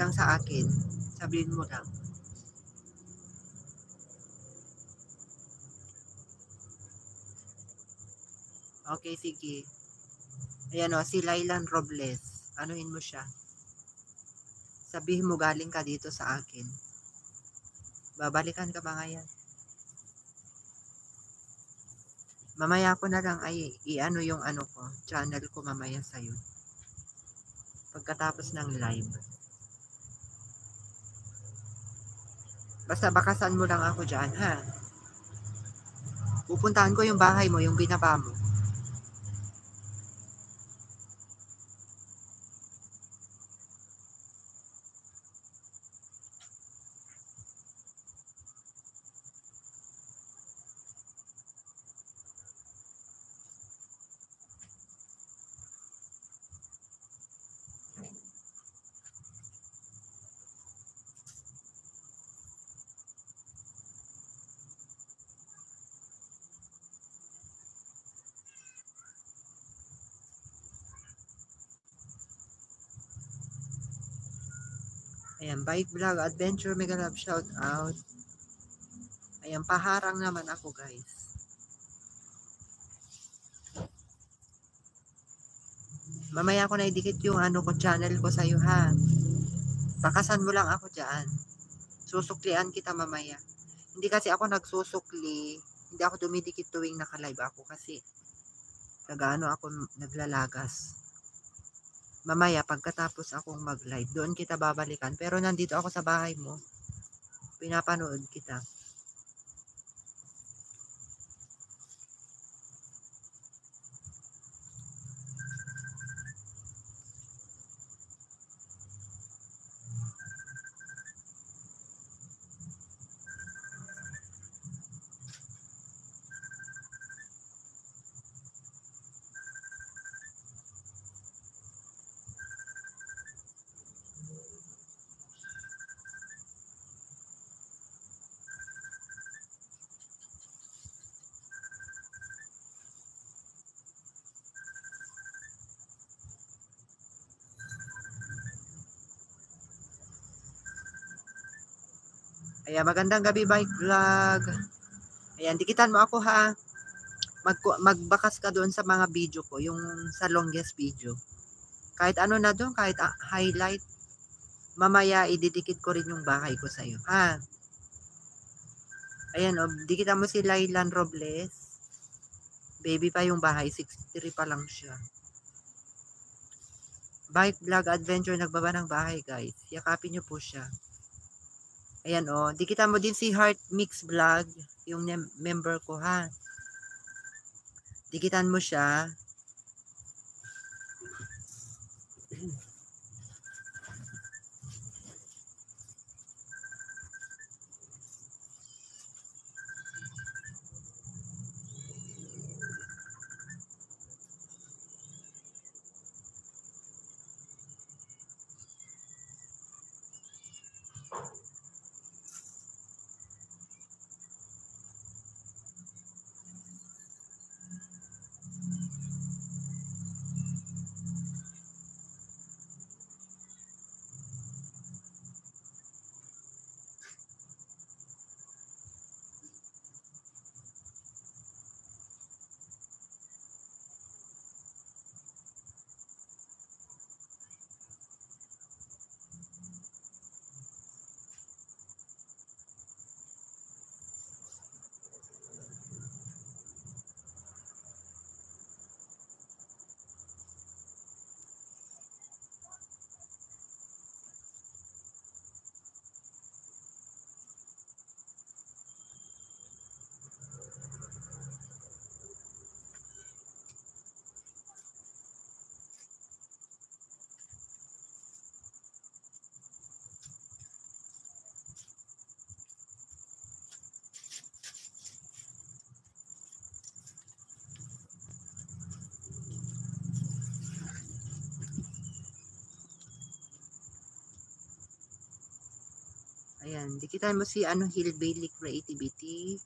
lang sa akin. Sabihin mo lang. Okay, sige. Ayan o, si Laylan Robles. Anuhin mo siya. Sabihin mo galing ka dito sa akin. Babalikan ka ba ngayon? Mamaya ko na lang ay i-ano yung ano ko, channel ko mamaya sa'yo. Pagkatapos ng live. Basta bakasan mo lang ako dyan, ha? Pupuntahan ko yung bahay mo, yung binaba mo. Ayan, bike vlog, adventure, mega love, shout out. Ayan, paharang naman ako, guys. Mamaya ko na idikit yung ano ko, channel ko sa'yo, ha? Bakasan mo lang ako dyan. Susuklian kita mamaya. Hindi kasi ako nagsusukli. Hindi ako dumidikit tuwing naka-live ako kasi nagano ako naglalagas. Mamaya pagkatapos akong mag-live, doon kita babalikan. Pero nandito ako sa bahay mo. Pinapanood kita. Ayan, magandang gabi, bike vlog. Ayan, dikitan mo ako, ha? Magbakas ka doon sa mga video ko, yung sa longest video. Kahit ano na doon, kahit highlight, mamaya ididikit ko rin yung bahay ko sa'yo, ha? Ayan, o, dikitan mo si Laylan Robles. Baby pa yung bahay, 63 pa lang siya. Bike vlog adventure, nagbaba ng bahay, guys. Yakapin nyo po siya. Ayan, o, dikitan mo din si Heart Mix Vlog, yung member ko, ha? Dikitan mo siya. Ayan, dikitan mo si Hillbilly Creativity.